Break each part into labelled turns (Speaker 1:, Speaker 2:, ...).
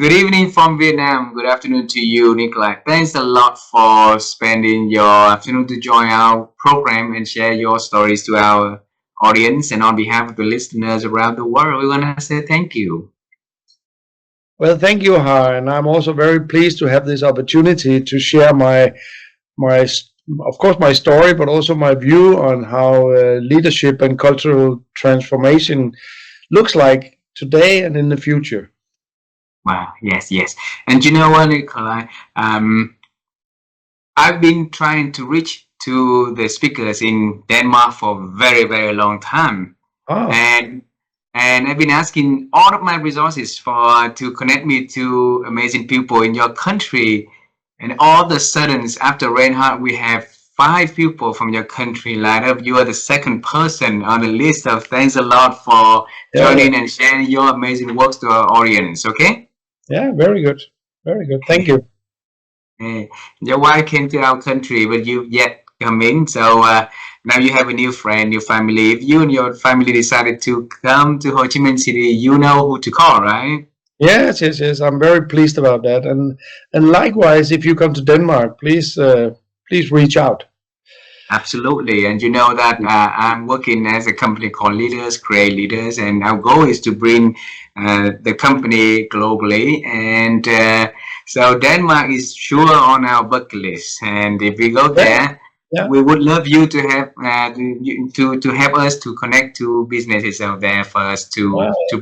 Speaker 1: Good evening from Vietnam. Good afternoon to you, Nikolaj. Thanks a lot for spending your afternoon to join our program and share your stories to our audience. And on behalf of the listeners around the world, we want to say thank you.
Speaker 2: Well, thank you, Ha, and I'm also very pleased to have this opportunity to share my of course my story, but also my view on how leadership and cultural transformation looks like today and in the future.
Speaker 1: Wow, yes. And you know what, Nikolaj? I've been trying to reach to the speakers in Denmark for a very long time.
Speaker 2: Ah,
Speaker 1: And and I've been asking all of my resources for to connect me to amazing people in your country. And all of a sudden, after Reinhardt, we have five people from your country lined up. You are the second person on the list of thanks a lot for
Speaker 2: yeah, yeah,
Speaker 1: joining and sharing your amazing works to our audience. Okay.
Speaker 2: yeah. Very good, very good. Thank you.
Speaker 1: Eh, your wife came to our country, but you yet come in. So now you have a new friend, new family. If you and your family decided to come to Ho Chi Minh City, you know who to call, right?
Speaker 2: Yes. I'm very pleased about that, and likewise, if you come to Denmark, please reach out.
Speaker 1: Absolutely. And you know that I'm working as a company called Leaders, Create Leaders, and our goal is to bring the company globally. And so Denmark is sure on our bucket list. And if we go
Speaker 2: Yeah,
Speaker 1: there,
Speaker 2: yeah.
Speaker 1: we would love you to have to help us to connect to businesses out there for us to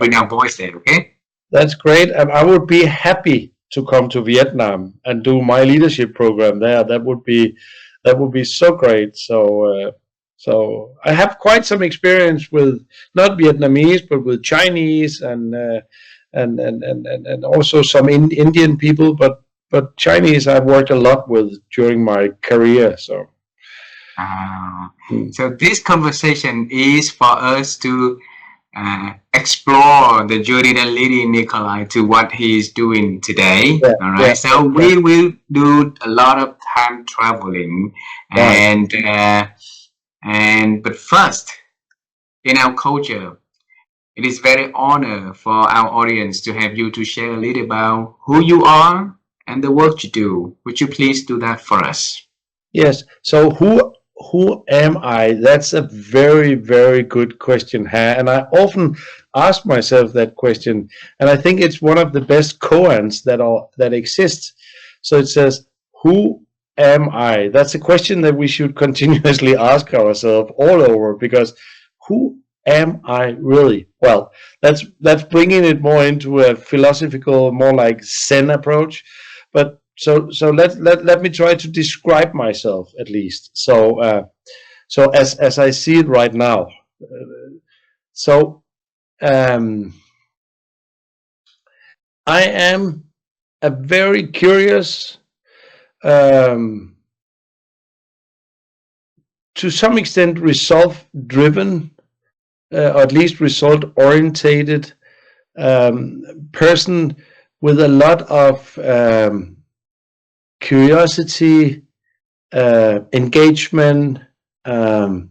Speaker 1: bring our voice there. Okay.
Speaker 2: That's great. And I would be happy to come to Vietnam and do my leadership program there. That would be so great. So I have quite some experience with not Vietnamese, but with Chinese and also some Indian people. But Chinese I've worked a lot with during my career. So
Speaker 1: Uh,
Speaker 2: mm,
Speaker 1: so this conversation is for us to explore the journey that leading Nikolai to what he's doing today.
Speaker 2: yeah,
Speaker 1: All
Speaker 2: yeah,
Speaker 1: right. So we will do a lot of time traveling,
Speaker 2: right.
Speaker 1: and but first, in our culture, it is very honor for our audience to have you to share a little about who you are and the work you do. Would you please do that for us?
Speaker 2: Yes. So who am I? That's a very good question, and I often ask myself that question, and I think it's one of the best koans that exists. So it says, "Who am I?" That's a question that we should continuously ask ourselves all over, because who am I really? Well, that's bringing it more into a philosophical, more like Zen approach, but let me try to describe myself at least. So as I see it right now, so um, I am a very curious, um, to some extent result driven, or at least result orientated, person with a lot of curiosity, engagement, um,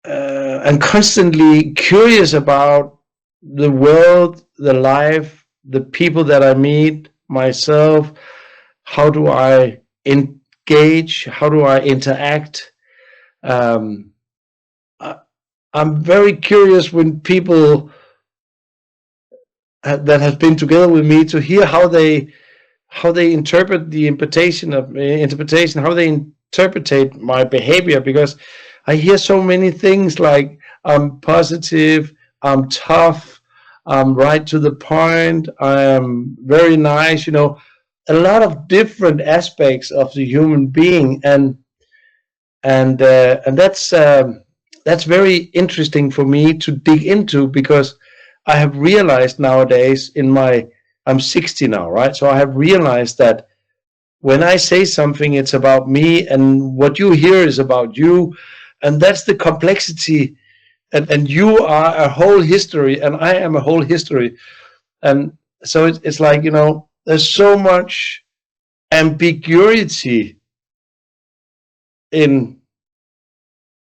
Speaker 2: and constantly curious about the world, the life, the people that I meet, myself. How do I engage? How do I interact? Um, I, I'm very curious when people that have been together with me to hear how they interpret the interpretation, how they interpret my behavior, because I hear so many things like I'm positive, I'm tough, I'm right to the point, I'm very nice, a lot of different aspects of the human being, and that's very interesting for me to dig into, because I have realized nowadays I'm 60 now, right? So I have realized that when I say something, it's about me, and what you hear is about you, and that's the complexity. And you are a whole history, and I am a whole history, and so it's like, there's so much ambiguity in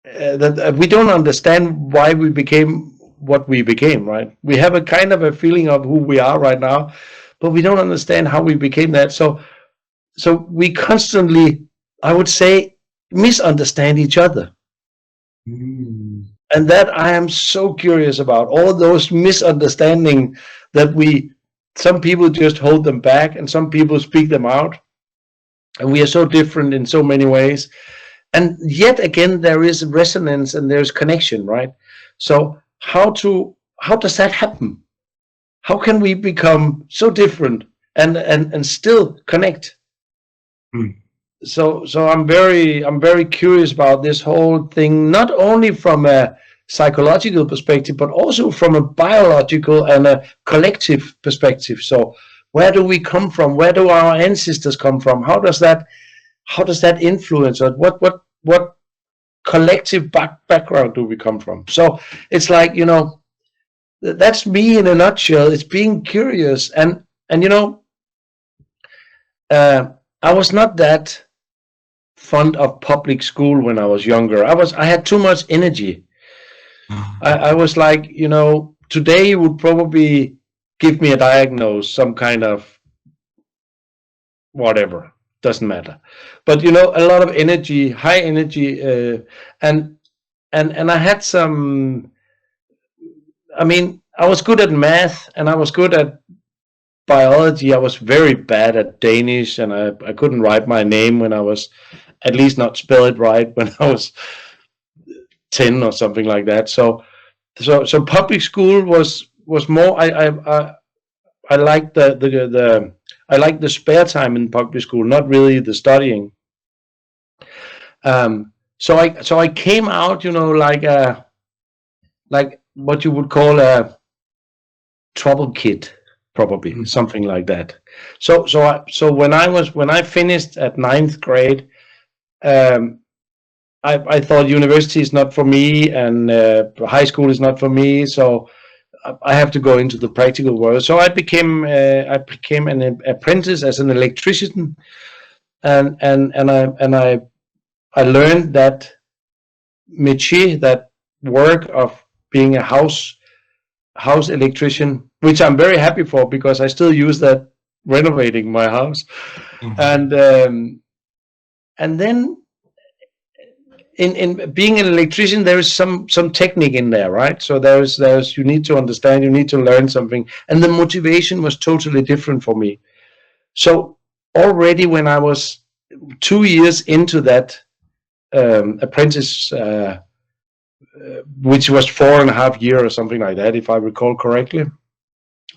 Speaker 2: that we don't understand why we became what we became, right? We have a kind of a feeling of who we are right now, but we don't understand how we became that. So we constantly, I would say, misunderstand each other.
Speaker 1: Mm.
Speaker 2: And that I am so curious about, all those misunderstanding that some people just hold them back and some people speak them out. And we are so different in so many ways. And yet again, there is resonance and there's connection, right? So how does that happen? How can we become so different and still connect?
Speaker 1: Mm.
Speaker 2: So I'm very curious about this whole thing, not only from a psychological perspective, but also from a biological and a collective perspective. So where do we come from? Where do our ancestors come from? How does that influence us? What collective background do we come from? So it's like, that's me in a nutshell. It's being curious, and uh, I was not that fond of public school when I was younger. I had too much energy. I was like, today you would probably give me a diagnose, some kind of whatever, doesn't matter. But a lot of energy, high energy, and and I had some. I mean, I was good at math and I was good at biology. I was very bad at Danish, and I couldn't write my name when I was, at least not spell it right, when I was 10 or something like that. So public school was more. I liked the I liked the spare time in public school, not really the studying. So I came out, like what you would call a trouble kid, probably
Speaker 1: Mm.
Speaker 2: something like that. So when I finished at ninth grade, um, I thought university is not for me, and high school is not for me. So I have to go into the practical world. So I became an apprentice as an electrician, and I learned that métier, that work of being a house electrician, which I'm very happy for because I still use that renovating my house.
Speaker 1: Mm.
Speaker 2: And then in being an electrician, there is some technique in there, right? So there's you need to understand, you need to learn something, and the motivation was totally different for me. So already when I was 2 years into that apprentice, which was 4.5 years or something like that, if I recall correctly,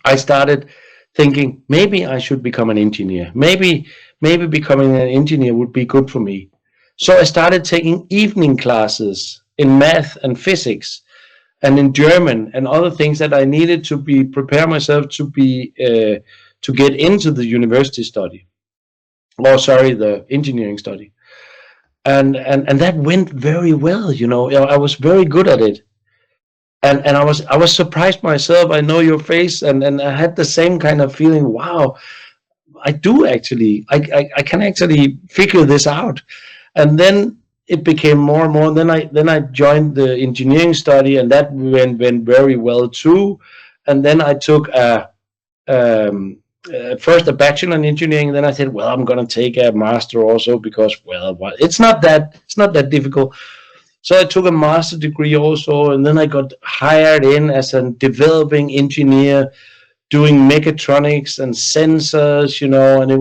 Speaker 2: I started thinking maybe I should become an engineer. Maybe becoming an engineer would be good for me. So I started taking evening classes in math and physics and in German and other things that I needed to prepare myself to get into the university study, or sorry, the engineering study. And that went very well. I was very good at it. And I was surprised myself. I know your face, and I had the same kind of feeling. Wow, I do actually. I can actually figure this out. And then it became more and more. Then I joined the engineering study, and that went very well too. And then I took first a bachelor in engineering. Then I said, well, I'm going to take a master also because, well, it's not that difficult. So I took a master degree also, and then I got hired in as a developing engineer, doing mechatronics and sensors, and it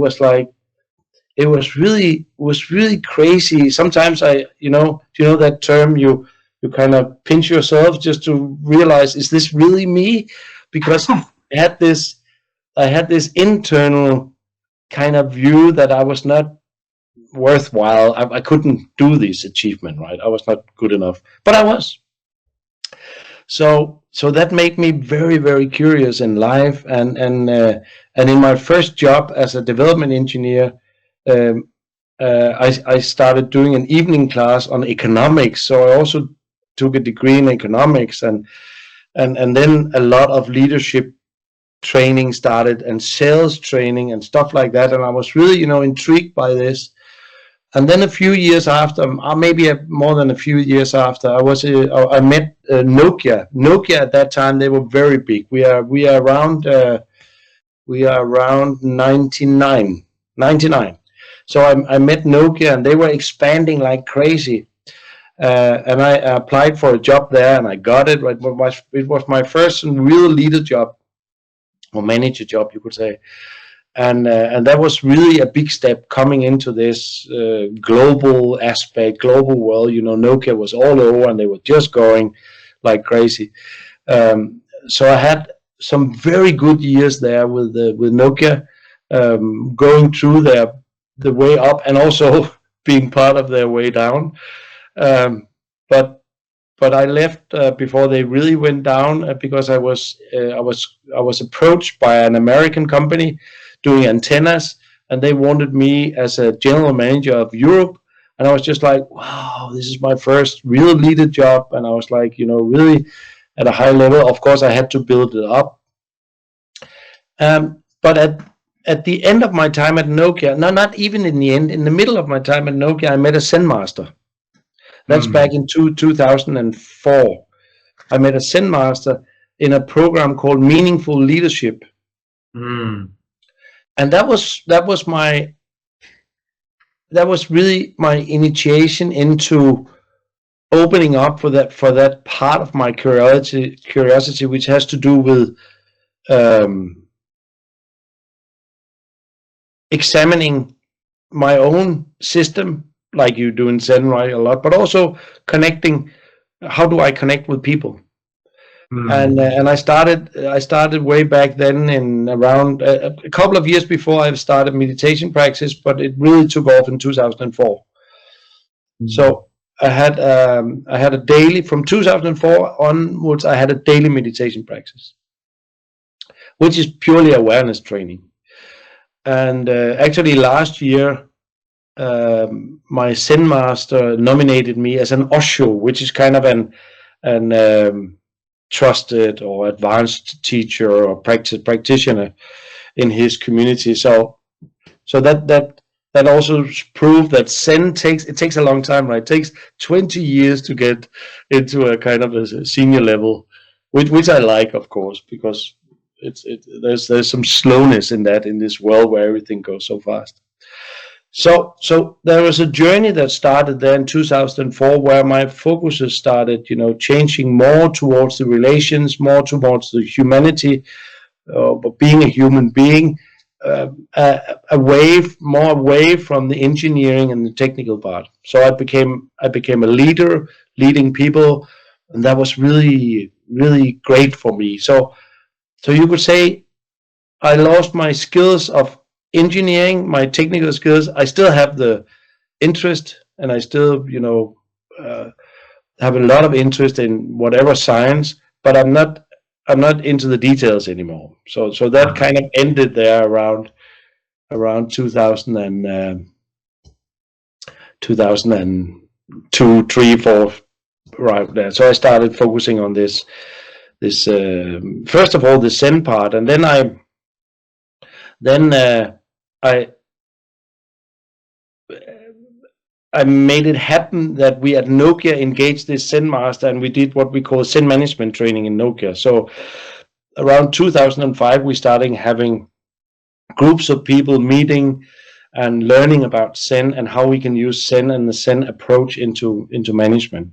Speaker 2: was really crazy. Sometimes do you know that term? You kind of pinch yourself just to realize, is this really me? Because I had this I had this internal kind of view that I was not worthwhile. I couldn't do this achievement, right? I was not good enough, but I was. So that made me very, very curious in life, and in my first job as a development engineer, um, I started doing an evening class on economics. So I also took a degree in economics, and then a lot of leadership training started, and sales training and stuff like that. And I was really, intrigued by this. And then a few years after, maybe more than a few years after, I met Nokia. Nokia at that time, they were very big. We are around. we are around 99. So I met Nokia, and they were expanding like crazy. And I applied for a job there, and I got it. It was my first real leader job, or manager job, you could say. And that was really a big step coming into this global aspect, global world. Nokia was all over, and they were just going like crazy. So I had some very good years there with Nokia, going through the way up, and also being part of their way down. Um, but but I left before they really went down, because I was approached by an American company doing antennas, and they wanted me as a general manager of Europe. And I was just like, wow, this is my first real leader job, and I was like, really at a high level. Of course, I had to build it up. But at the end of my time at Nokia, no, not even in the end, in the middle of my time at Nokia, I met a Zen master. That's back in 2004. I met a Zen master in a program called Meaningful Leadership, and that was really my initiation into opening up for that part of my curiosity, which has to do with examining my own system, like you do in Zen, right, a lot, but also connecting. How do I connect with people? And I started way back then, in around a couple of years before I started meditation practice, but it really took off in 2004. So I had a daily, from 2004 onwards, I had a daily meditation practice, which is purely awareness training. And actually last year, my Zen master nominated me as an Osho, which is kind of an trusted or advanced teacher or practitioner in his community. So that also proved that Zen takes a long time, right? It takes 20 years to get into a kind of a senior level, which I like, of course, because there's some slowness in this world where everything goes so fast. So there was a journey that started there in 2004, where my focuses started, changing more towards the relations, more towards the humanity, but being a human being, more away from the engineering and the technical part. So I became a leader, leading people, and that was really, really great for me. So you could say I lost my skills of engineering, my technical skills. I still have the interest, and I still, have a lot of interest in whatever science, but I'm not into the details anymore. So that kind of ended there around 2002, 3, 4, right there. So I started focusing on this first of all the Zen part, and then I made it happen that we at Nokia engaged this Zen master, and we did what we call Zen management training in Nokia. So around 2005, we started having groups of people meeting and learning about Zen and how we can use Zen and the Zen approach into management.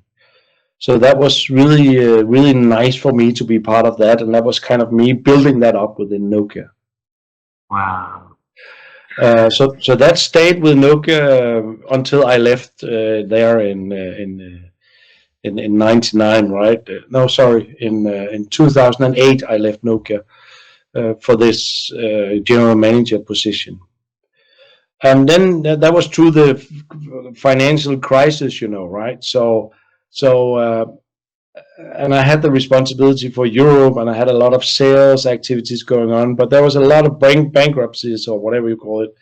Speaker 2: So that was really, really nice for me to be part of that, and that was kind of me building that up within Nokia.
Speaker 1: Wow.
Speaker 2: So that stayed with Nokia until I left there in 99, right? No, sorry, in 2008 I left Nokia for this general manager position. And then that was through the financial crisis, right? So and I had the responsibility for Europe, and I had a lot of sales activities going on, but there was a lot of bankruptcies, or whatever you call it.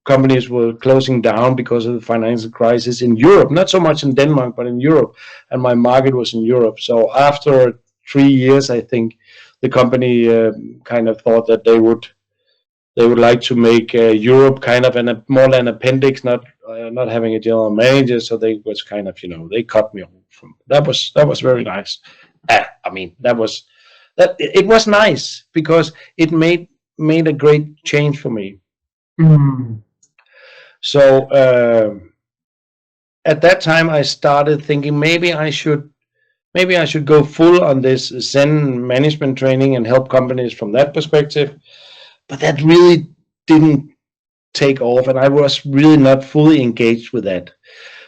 Speaker 2: Companies were closing down because of the financial crisis in Europe, not so much in Denmark, but in Europe, and my market was in Europe. So after 3 years, I think the company kind of thought that they would like to make Europe kind of more than an appendix, not having a general manager. So they was kind of, they cut me off from that. Was very nice. I mean, it was nice because it made made a great change for me.
Speaker 1: Mm.
Speaker 2: So at that time, I started thinking maybe I should go full on this Zen management training and help companies from that perspective. But that really didn't take off, and I was really not fully engaged with that.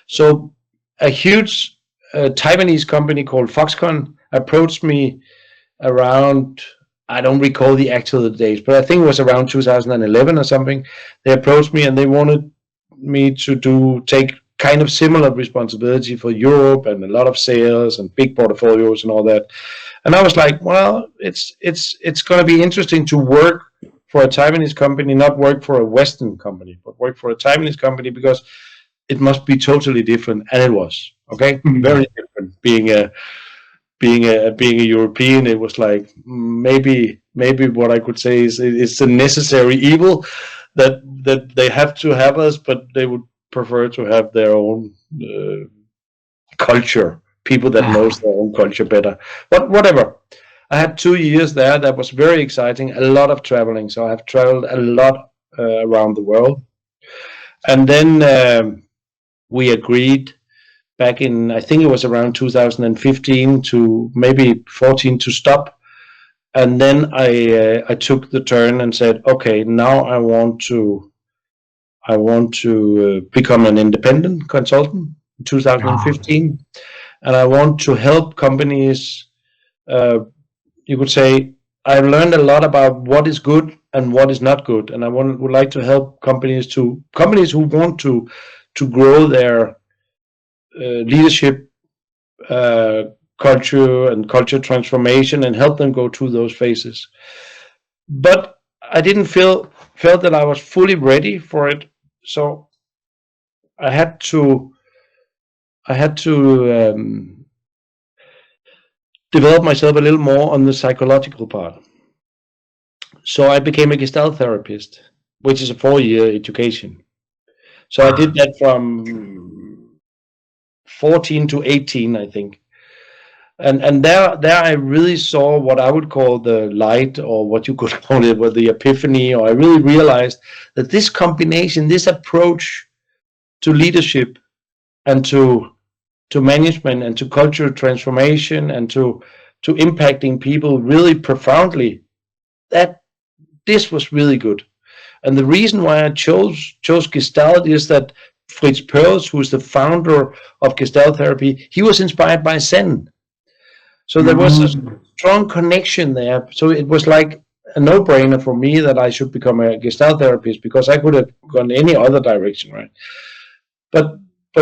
Speaker 2: So a huge Taiwanese company called Foxconn approached me around, I don't recall the actual dates, but I think it was around 2011 or something. They approached me and they wanted me to take kind of similar responsibility for Europe and a lot of sales and big portfolios and all that. And I was like, well, it's going to be interesting to work for a Taiwanese company, not work for a Western company, but work for a Taiwanese company, because it must be totally different, and it was okay,
Speaker 1: Mm.
Speaker 2: very different. Being a European, it was like maybe what I could say is it's a necessary evil that they have to have us, but they would prefer to have their own culture, people that knows their own culture better. But whatever. I had 2 years there. That was very exciting. A lot of traveling. So I have traveled a lot around the world. And then we agreed back in, I think it was around 2015 to maybe 14, to stop. And then I took the turn and said, okay, now I want to become an independent consultant in 2015, and I want to help companies. You could say I've learned a lot about what is good and what is not good, and would like to help companies who want to grow their leadership, culture and culture transformation, and help them go through those phases. But I didn't felt that I was fully ready for it, so I had to develop myself a little more on the psychological part. So I became a Gestalt therapist, which is a 4-year education. So I did that from 14 to 18, I think. And there I really saw what I would call the light, or what you could call it, or the epiphany, or I really realized that this combination, this approach to leadership and to management and to cultural transformation and to impacting people really profoundly, that this was really good. And the reason why I chose Gestalt is that Fritz Perls, who is the founder of Gestalt therapy, he was inspired by Zen. So there was a strong connection there. So it was like a no-brainer for me that I should become a Gestalt therapist, because I could have gone any other direction, right? But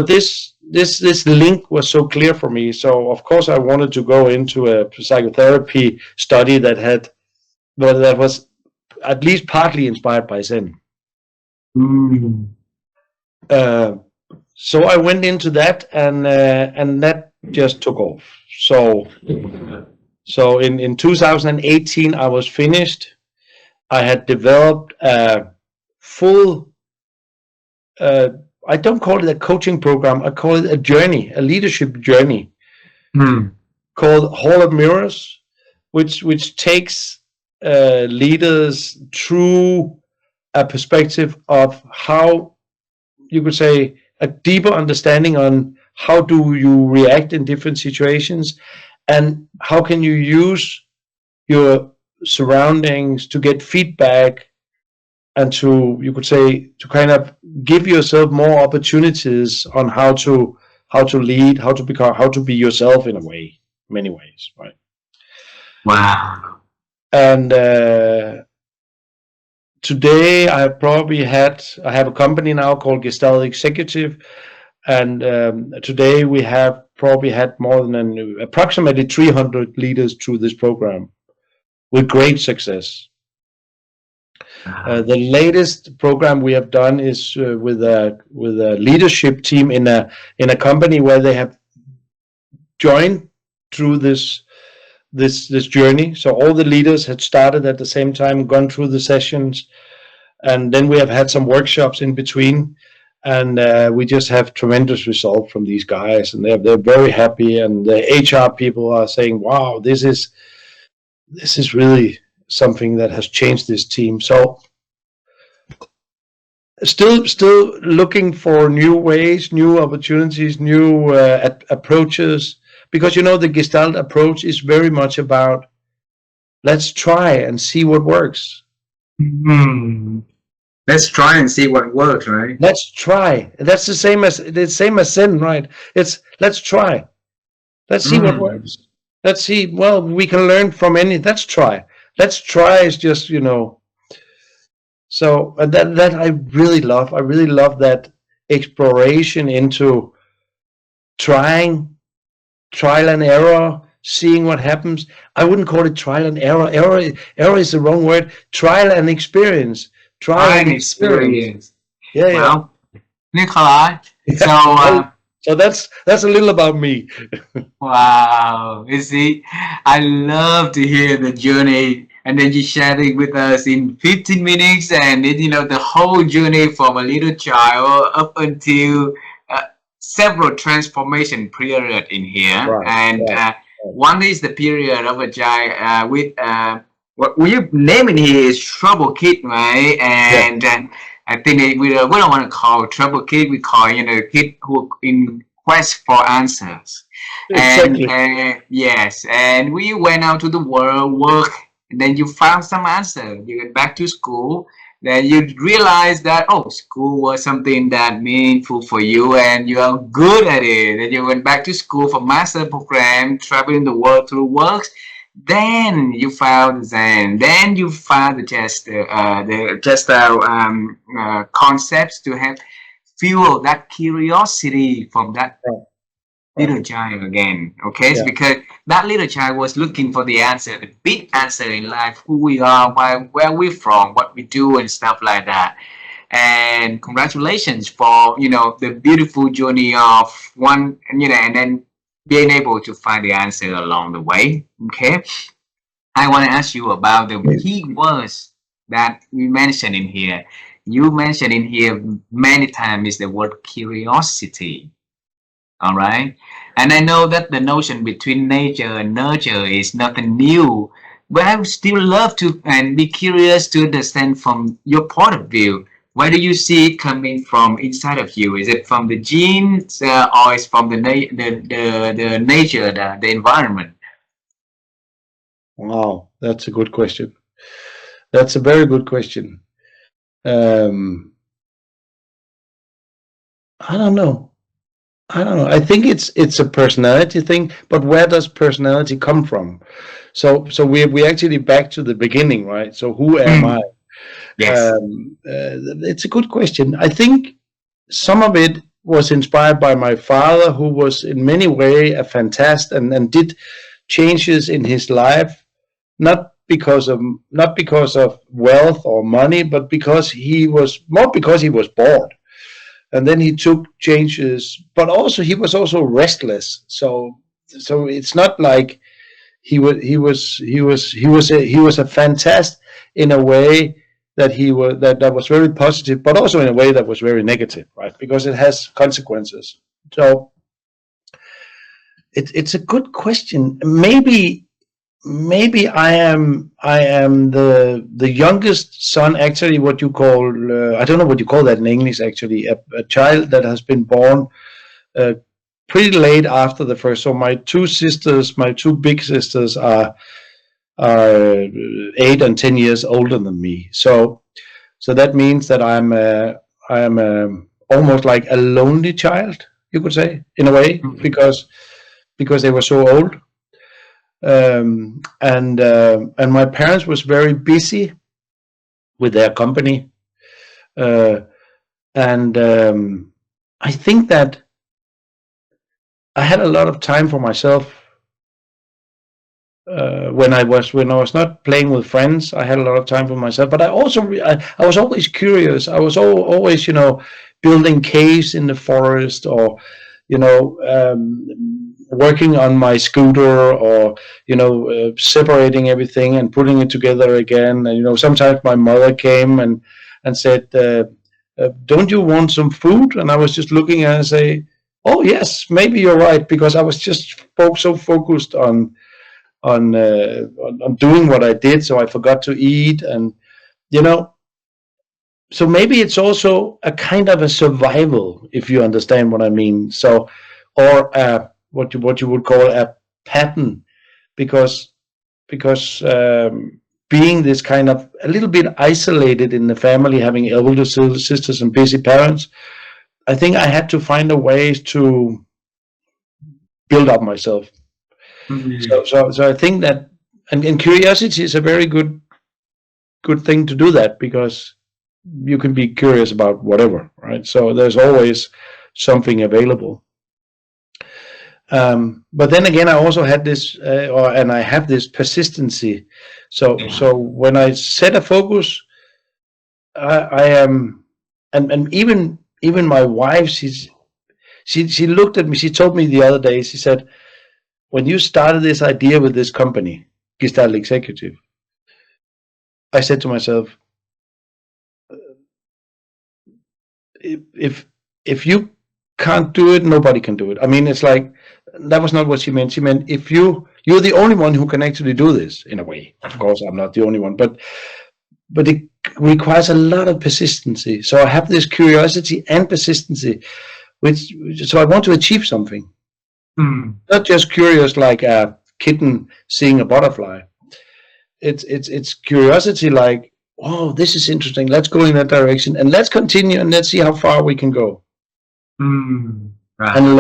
Speaker 2: this link was so clear for me. So of course I wanted to go into a psychotherapy study that was at least partly inspired by Zen. So I went into that, and that just took off. So in 2018 I was finished. I had developed a full, I don't call it a coaching program, I call it a journey, a leadership journey, called Hall of Mirrors, which takes leaders through a perspective of how, you could say, a deeper understanding on how do you react in different situations, and how can you use your surroundings to get feedback, and to, you could say, to kind of give yourself more opportunities on how to lead, how to be yourself in a way, many ways, right?
Speaker 1: Wow.
Speaker 2: And today I have a company now called Gestalt Executive, and today we have probably had more than approximately 300 leaders through this program with great success. The latest program we have done is with a leadership team in a company where they have joined through this journey. So all the leaders had started at the same time, gone through the sessions, and then we have had some workshops in between, and we just have tremendous results from these guys, and they're very happy, and the HR people are saying, wow, this is really something that has changed this team. So still looking for new ways, new opportunities, new approaches, because the Gestalt approach is very much about let's try and see what works.
Speaker 1: Hmm. Let's try and see what works, right?
Speaker 2: Let's try. That's the same as sin, right? It's let's try. Let's see what
Speaker 1: Mm.
Speaker 2: works. Let's see. Well, we can learn from any. Let's try. Let's try is just So that I really love. I really love that exploration into trying, trial and error, seeing what happens. I wouldn't call it trial and error. Error is the wrong word. Trial and experience. Trial and
Speaker 1: Fine
Speaker 2: experience.
Speaker 1: experience.
Speaker 2: Yeah, yeah.
Speaker 1: Well, Nikolaj, so
Speaker 2: Yeah. So that's a little about me.
Speaker 1: wow, you see, I love to hear the journey, and then you share it with us in 15 minutes, and then, the whole journey from a little child up until uh, several transformation period in here.
Speaker 2: Right,
Speaker 1: And
Speaker 2: right,
Speaker 1: one is the period of a child with what we name in here is trouble kid, right?
Speaker 2: yeah,
Speaker 1: And I think we don't want to call trouble kid. We call kid who in quest for answers. And
Speaker 2: exactly.
Speaker 1: yes, and we went out to the world, work, and then you found some answer. You went back to school. Then you realize that school was something that meaningful for you, and you are good at it. Then you went back to school for master program, traveling the world through works. Then you found Zen. Then you found the concepts to have fuel that curiosity from that
Speaker 2: Right, right.
Speaker 1: little child again. Okay, so
Speaker 2: Yeah.
Speaker 1: because that little child was looking for the answer, the big answer in life, who we are, where we're from, what we do, and stuff like that. And congratulations for the beautiful journey of one, and then being able to find the answer along the way. Okay, I want to ask you about the key words that we mentioned in here. You mentioned in here many times is the word curiosity. All right. And I know that the notion between nature and nurture is nothing new, but I would still love to and be curious to understand from your point of view. Where do you see it coming from inside of you? Is it from the genes, or is from the nature, the environment?
Speaker 2: Wow, that's a good question. That's a very good question. Um, I don't know. I don't know. I think it's a personality thing, but where does personality come from? So we actually back to the beginning, right? So who am I?
Speaker 1: Mm, yes.
Speaker 2: It's a good question. I think some of it was inspired by my father, who was in many ways a fantastic and did changes in his life, not because of wealth or money, but because he was bored, and then he took changes, but also he was also restless. So it's not like he was a fantastic in a way that was very positive, but also in a way that was very negative, right? Because it has consequences. So it's a good question. Maybe I am the youngest son, actually. What you call I don't know what you call that in English, actually. A child that has been born uh, pretty late after the first. So my two big sisters are 8 and 10 years older than me. So that means that I am almost like a lonely child, you could say, in a way,
Speaker 1: Mhm.
Speaker 2: because they were so old. And my parents was very busy with their company, uh, and I think that I had a lot of time for myself when I was not playing with friends. I had a lot of time for myself, but I was always curious. I was always building caves in the forest, or working on my scooter, or separating everything and putting it together again. And sometimes my mother came and said, "Don't you want some food?" And I was just looking at it and say, "Oh yes, maybe you're right," because I was just so focused on doing what I did, so I forgot to eat, and you know, so maybe it's also a kind of a survival, if you understand what I mean. So, or what you would call a pattern, because being this kind of a little bit isolated in the family, having elder sisters and busy parents, I think I had to find a way to build up myself.
Speaker 1: Mm.
Speaker 2: So I think that, and curiosity is a very good thing to do that, because you can be curious about whatever, right? So there's always something available. But then again, I also had this, and I have this persistency. So when I set a focus, I am, and even my wife, she looked at me. She told me the other day. She said, when you started this idea with this company, Gestalt Executive, I said to myself, if you can't do it, nobody can do it. I mean, it's like, that was not what she meant. She meant, if you're the only one who can actually do this, in a way. Of course, I'm not the only one, but it requires a lot of persistency. So I have this curiosity and persistency, which so I want to achieve something.
Speaker 1: Mm.
Speaker 2: Not just curious like a kitten seeing a butterfly. It's curiosity like, oh, this is interesting. Let's go in that direction, and let's continue, and let's see how far we can go,
Speaker 1: Mm. Right.
Speaker 2: and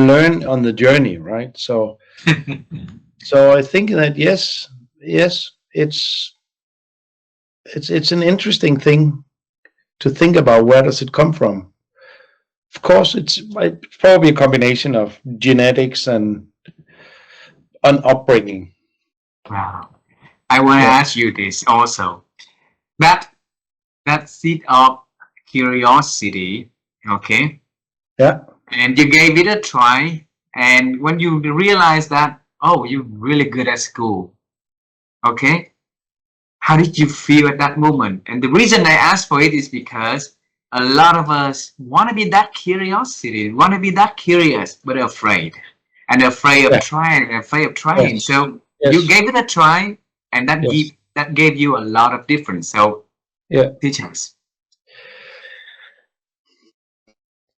Speaker 2: learn on the journey, right? So I think that yes, it's an interesting thing to think about. Where does it come from? Of course, it's probably a combination of genetics and upbringing.
Speaker 1: Wow. I want to
Speaker 2: Yeah,
Speaker 1: ask you this also. That that seed of curiosity, okay,
Speaker 2: yeah,
Speaker 1: and you gave it a try, and when you realize that, oh, you're really good at school, okay, how did you feel at that moment? And the reason I ask for it is because a lot of us want to be that curiosity, want to be that curious, but afraid, and
Speaker 2: yeah,
Speaker 1: afraid of trying.
Speaker 2: yes,
Speaker 1: So you
Speaker 2: yes,
Speaker 1: gave it a try, and
Speaker 2: yes,
Speaker 1: that gave you a lot of difference. So
Speaker 2: yeah.
Speaker 1: teach us.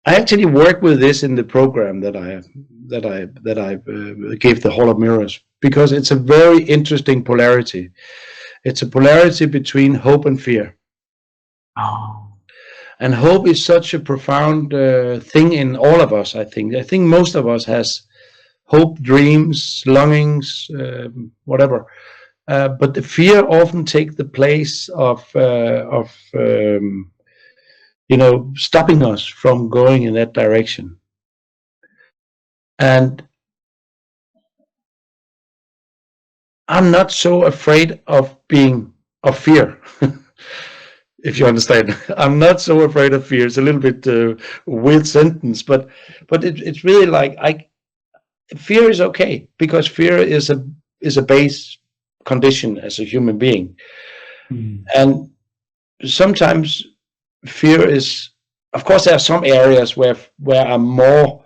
Speaker 2: I actually work with this in the program that I gave the Hall of Mirrors, because it's a very interesting polarity. It's a polarity between hope and fear.
Speaker 1: Oh.
Speaker 2: And hope is such a profound thing in all of us. I think most of us has hope, dreams, longings, whatever. But the fear often take the place of stopping us from going in that direction. And I'm not so afraid of fear. If you understand, I'm not so afraid of fear. It's a little bit weird sentence, but it's really like, fear is okay, because fear is a base condition as a human being.
Speaker 1: Mm.
Speaker 2: And sometimes fear is, of course, there are some areas where I'm more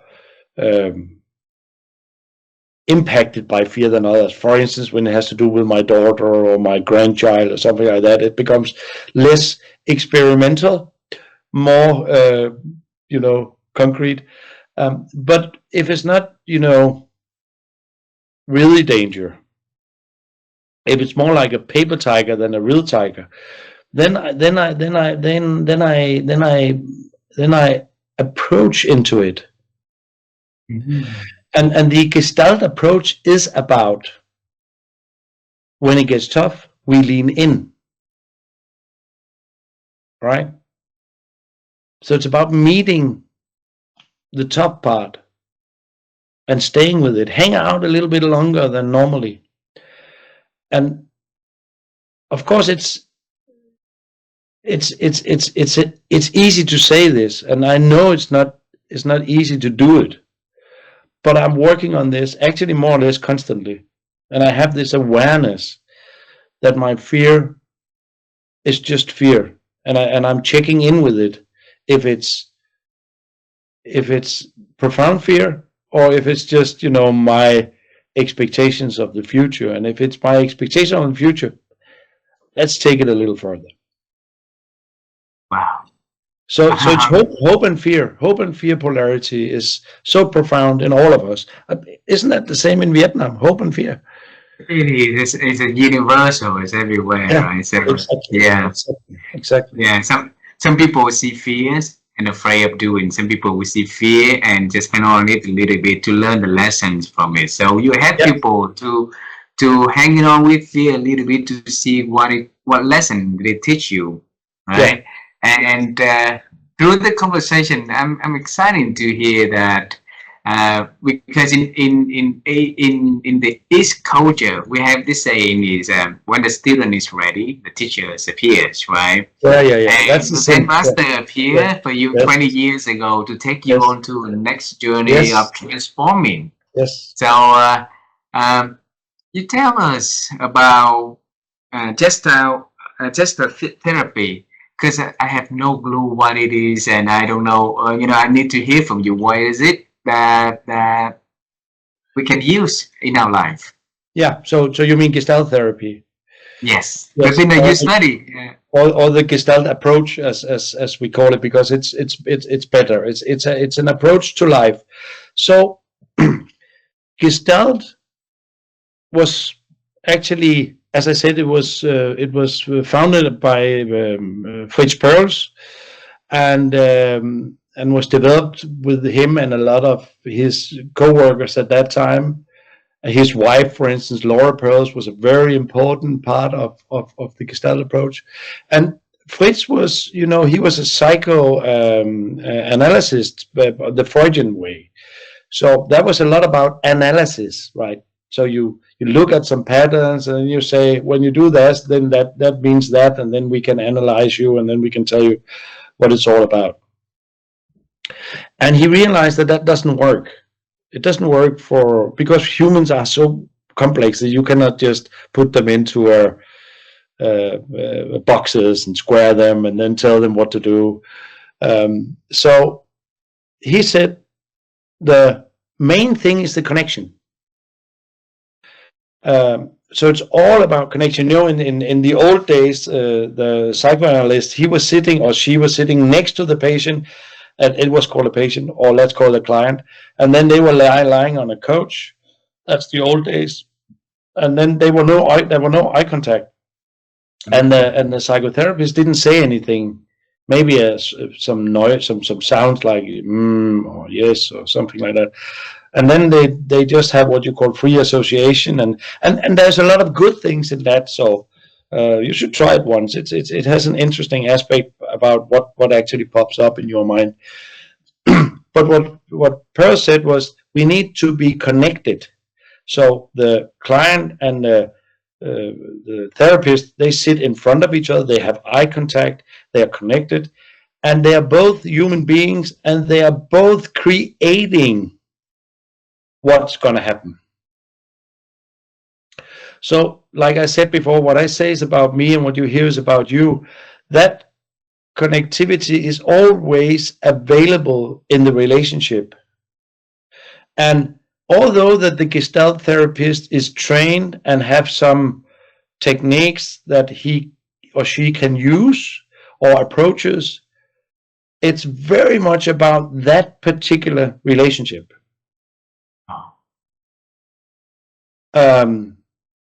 Speaker 2: um, impacted by fear than others. For instance, when it has to do with my daughter or my grandchild or something like that, it becomes less experimental, more concrete. But if it's not really danger, if it's more like a paper tiger than a real tiger, then I approach into it.
Speaker 1: Mhm.
Speaker 2: And the Gestalt approach is about, when it gets tough, we lean in, right? So it's about meeting the top part and staying with it, hang out a little bit longer than normally. And of course, it's easy to say this, and I know it's not easy to do it, but I'm working on this actually more or less constantly, and I have this awareness that my fear is just fear, and I'm checking in with it, if it's profound fear, or if it's just my expectations of the future. And if it's my expectation of the future, let's take it a little further.
Speaker 1: Wow.
Speaker 2: So it's hope and fear. Hope and fear polarity is so profound in all of us. Isn't that the same in Vietnam? Hope and fear.
Speaker 1: Really, it's a universal. It's everywhere,
Speaker 2: Yeah,
Speaker 1: right? So
Speaker 2: exactly,
Speaker 1: yeah,
Speaker 2: exactly.
Speaker 1: yeah. Some people will see fears and afraid of doing. Some people will see fear and just hang on it a little bit to learn the lessons from it. So you have
Speaker 2: Yeah,
Speaker 1: people to hanging on with fear a little bit to see what lesson they teach you,
Speaker 2: yeah,
Speaker 1: right? And through the conversation, I'm excited to hear that because in the East culture we have this saying is when the student is ready, the teacher appears, right?
Speaker 2: yeah, yeah, yeah. That's
Speaker 1: And
Speaker 2: the
Speaker 1: the Zen
Speaker 2: same. Yeah,
Speaker 1: master
Speaker 2: yeah.
Speaker 1: appeared for you
Speaker 2: Yes,
Speaker 1: 20 years ago to take you
Speaker 2: yes,
Speaker 1: on to the next journey
Speaker 2: yes,
Speaker 1: of transforming.
Speaker 2: yes.
Speaker 1: So um, you tell us about Gestalt therapy because I have no clue what it is, and I don't know. I need to hear from you. What is it that we can use in our life?
Speaker 2: Yeah. So you mean Gestalt therapy?
Speaker 1: Yes, the
Speaker 2: Yes.
Speaker 1: thing that you study.
Speaker 2: Or the Gestalt approach, as we call it, because it's better. It's an approach to life. So Gestalt was actually, as I said, it was founded by Fritz Perls, and was developed with him and a lot of his co-workers at that time. His wife, for instance, Laura Perls, was a very important part of the Gestalt approach. And Fritz was, he was a psychoanalyst, the Freudian way. So that was a lot about analysis, right? So you look at some patterns and you say, when you do this, then that means that, and then we can analyze you, and then we can tell you what it's all about. And he realized that that doesn't work. It doesn't work because humans are so complex that you cannot just put them into boxes and square them and then tell them what to do. So he said the main thing is the connection. So it's all about connection. In the old days, the psychoanalyst, he was sitting or she was sitting next to the patient, and it was called a patient, or let's call it a client, and then they were lying on a couch. That's the old days, and then there were no eye contact, and the psychotherapist didn't say anything. Maybe some noise, some sounds like or yes or something like that, and then they just have what you call free association, and there's a lot of good things in that. So you should try it once. It has an interesting aspect about what actually pops up in your mind. But what Pearl said was we need to be connected. So the client and the therapist, they sit in front of each other, they have eye contact, they are connected, and they are both human beings, and they are both creating what's going to happen. So, like I said before, what I say is about me and what you hear is about you. That connectivity is always available in the relationship. And although that the Gestalt therapist is trained and have some techniques that he or she can use or approaches, it's very much about that particular relationship.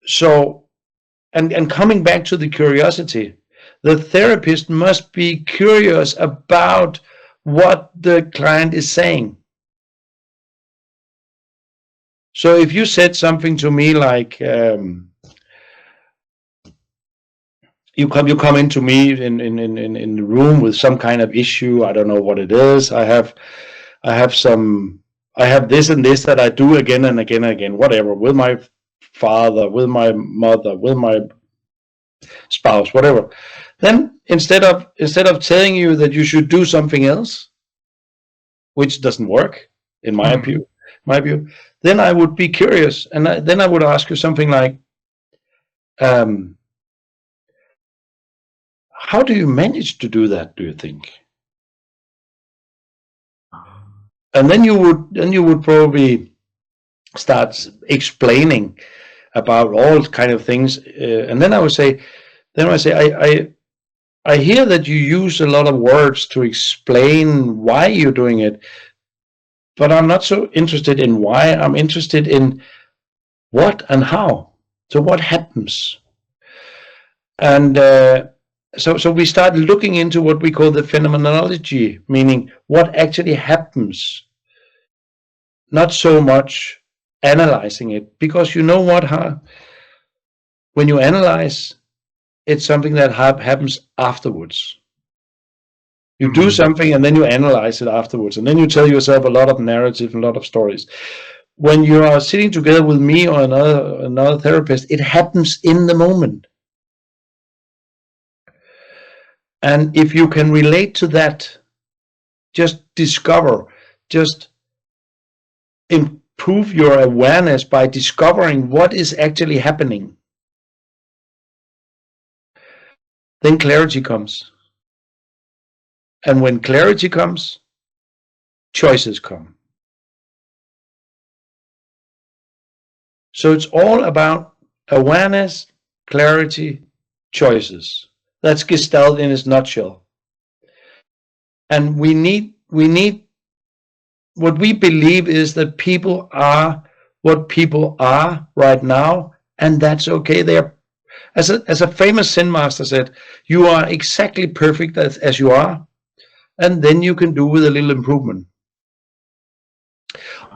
Speaker 2: So, and coming back to the curiosity, the therapist must be curious about what the client is saying. So if you said something to me like, you come into me in the room with some kind of issue, I don't know what it is. I have this and this that I do again and again and again, whatever, with my father, with my mother, with my spouse, whatever. Then instead of telling you that you should do something else, which doesn't work in my view, then I would be curious, and then I would ask you something like, how do you manage to do that, do you think? And then you would probably starts explaining about all kind of things, and then I say, I hear that you use a lot of words to explain why you're doing it, but I'm not so interested in why. I'm interested in what and how. So what happens? And so we start looking into what we call the phenomenology, meaning what actually happens, not so much analyzing it, because you know what, huh? When you analyze, it's something that happens afterwards. You do something and then you analyze it afterwards, and then you tell yourself a lot of narrative and a lot of stories. When you are sitting together with me or another therapist, it happens in the moment. And if you can relate to that, just discover, just improve your awareness by discovering what is actually happening, then clarity comes. And when clarity comes, choices come. So it's all about awareness, clarity, choices. That's Gestalt in its nutshell. And we need what we believe is that people are what people are right now, and that's okay. They're, as a famous Zen master said, you are exactly perfect as you are, and then you can do with a little improvement.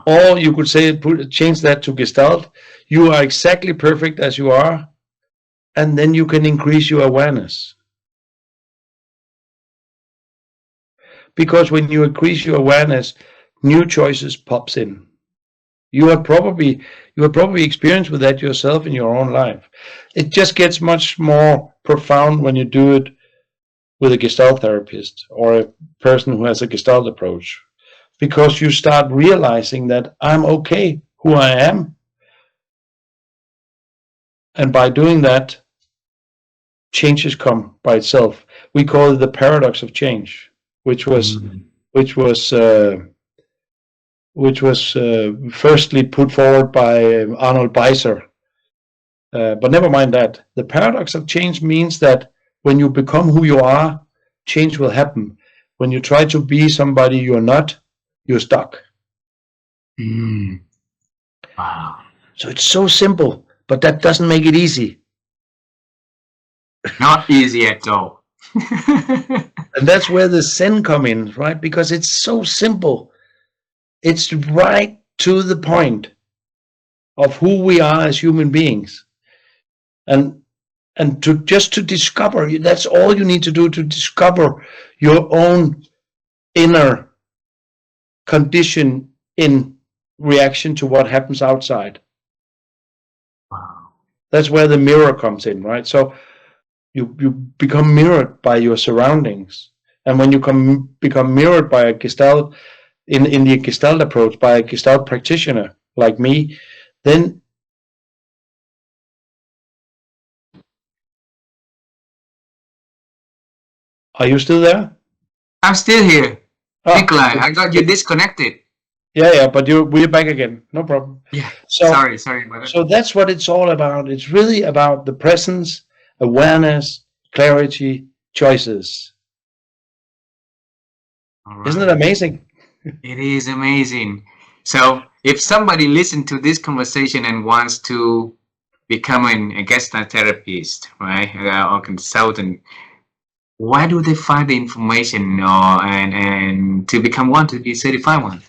Speaker 2: Or you could say, change that to Gestalt. You are exactly perfect as you are, and then you can increase your awareness. Because when you increase your awareness, new choices pops in. You have probably experienced with that yourself in your own life. It just gets much more profound when you do it with a Gestalt therapist or a person who has a Gestalt approach, because you start realizing that I'm okay who I am, and by doing that, changes come by itself. We call it the paradox of change, which was firstly put forward by Arnold Beiser. But never mind that. The paradox of change means that when you become who you are, change will happen. When you try to be somebody you're not, you're stuck.
Speaker 1: Wow.
Speaker 2: So it's so simple, but that doesn't make it easy.
Speaker 1: Not easy at all.
Speaker 2: And that's where the Zen come in, right? Because it's so simple. It's right to the point of who we are as human beings. And to discover, that's all you need to do, to discover your own inner condition in reaction to what happens outside.
Speaker 1: Wow.
Speaker 2: That's where the mirror comes in, right? So you become mirrored by your surroundings. And when you become mirrored by a Gestalt, in the Gestalt approach, by a Gestalt practitioner like me, then are you still there?
Speaker 1: I'm still here.
Speaker 2: Ah,
Speaker 1: Nikolaj, I got you disconnected.
Speaker 2: yeah, but we're back again. No problem.
Speaker 1: Yeah.
Speaker 2: So
Speaker 1: Sorry about that.
Speaker 2: so that's what it's all about. It's really about the presence, awareness, clarity, choices.
Speaker 1: All
Speaker 2: Isn't it
Speaker 1: right.
Speaker 2: amazing?
Speaker 1: It is amazing. So if somebody listened to this conversation and wants to become a Gestalt therapist, right, or consultant, where do they find the information and to become one, to be certified one?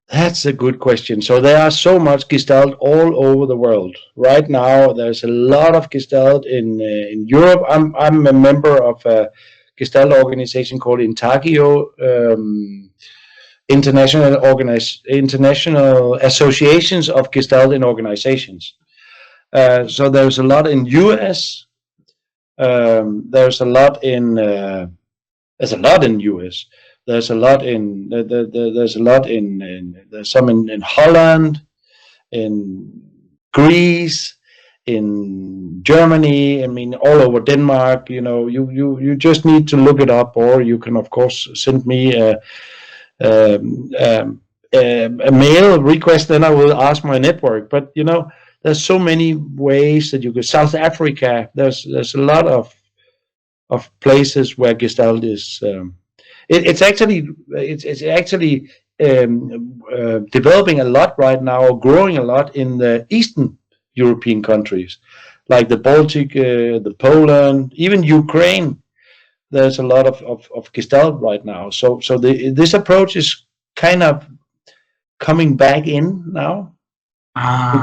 Speaker 2: That's a good question. So there are so much Gestalt all over the world. Right now, there's a lot of Gestalt in Europe. I'm a member of a Gestalt organization called Intagio, international associations of Gestalt in organizations. So there's a lot in US. There's a lot in US. There's a lot in there's some in Holland, in Greece, in Germany. I mean, all over Denmark. You know, you just need to look it up, or you can of course send me a mail request, then I will ask my network. But there's so many ways that you go. South Africa, there's a lot of places where Gestalt is. It's actually developing a lot right now, growing a lot in the Eastern European countries, like the Baltic, the Poland, even Ukraine. There's a lot of Gestalt right now. So this approach is kind of coming back in now,
Speaker 1: Ah.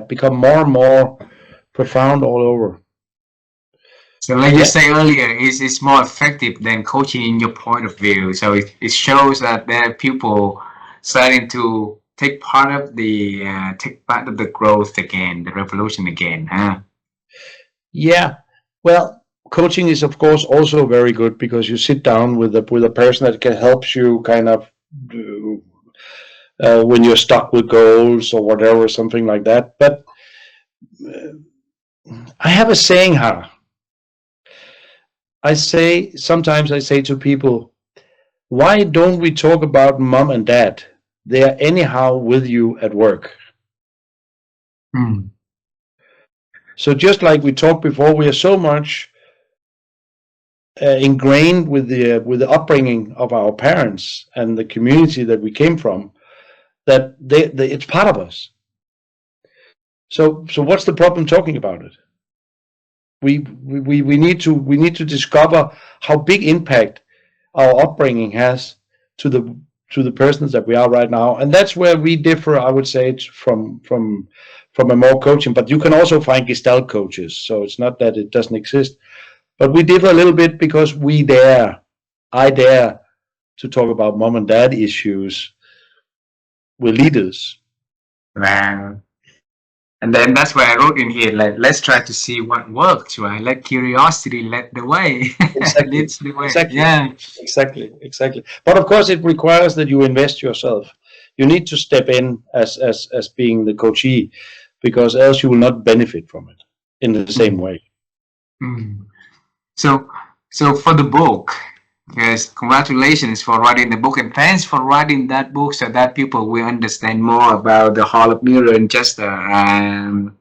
Speaker 2: become more and more profound all over.
Speaker 1: So like
Speaker 2: And
Speaker 1: you
Speaker 2: yeah,
Speaker 1: say earlier, it's more effective than coaching in your point of view. So it shows that there are people starting to take part of the growth again, the revolution again. Huh?
Speaker 2: yeah. Well, coaching is of course also very good because you sit down with a person that can help you kind of when you're stuck with goals or whatever, something like that. But I have a saying, Hara. Sometimes I say to people, why don't we talk about mom and dad? They are anyhow with you at work.
Speaker 1: Hmm.
Speaker 2: So just like we talked before, we are so much ingrained with the upbringing of our parents and the community that we came from that it's part of us. So what's the problem talking about it? We need to discover how big impact our upbringing has to the persons that we are right now, and that's where we differ. I would say it's from a more coaching, but you can also find Gestalt coaches. So it's not that it doesn't exist, but we differ a little bit because I dare to talk about mom and dad issues with leaders.
Speaker 1: Well, and then that's why I wrote in here, like, let's try to see what works, right? Let curiosity lead the way,
Speaker 2: Exactly,
Speaker 1: leads the way.
Speaker 2: exactly,
Speaker 1: Yeah.
Speaker 2: exactly. But of course, it requires that you invest yourself. You need to step in as being the coachee, because else you will not benefit from it in the same
Speaker 1: Mm.
Speaker 2: way.
Speaker 1: Mm. So, so for the book, yes, congratulations for writing the book, and thanks for writing that book so that people will understand more about the Hall of Mirror and Chester, and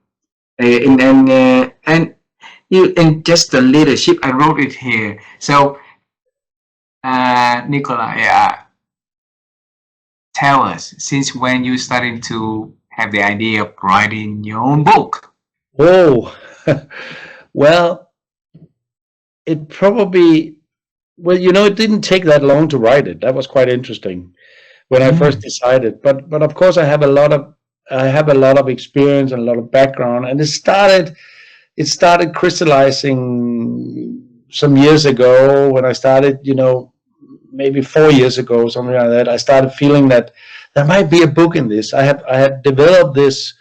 Speaker 1: you and just the leadership. I wrote it here. So, Nikolaj, tell us, since when you starting to have the idea of writing your own book?
Speaker 2: Oh, well, it probably, well, it didn't take that long to write it. That was quite interesting when I first
Speaker 1: Mm.
Speaker 2: decided. But of course, I have a lot of experience and a lot of background, and it started crystallizing some years ago when I started, maybe 4 years ago, something like that. I started feeling that there might be a book in this. I had developed this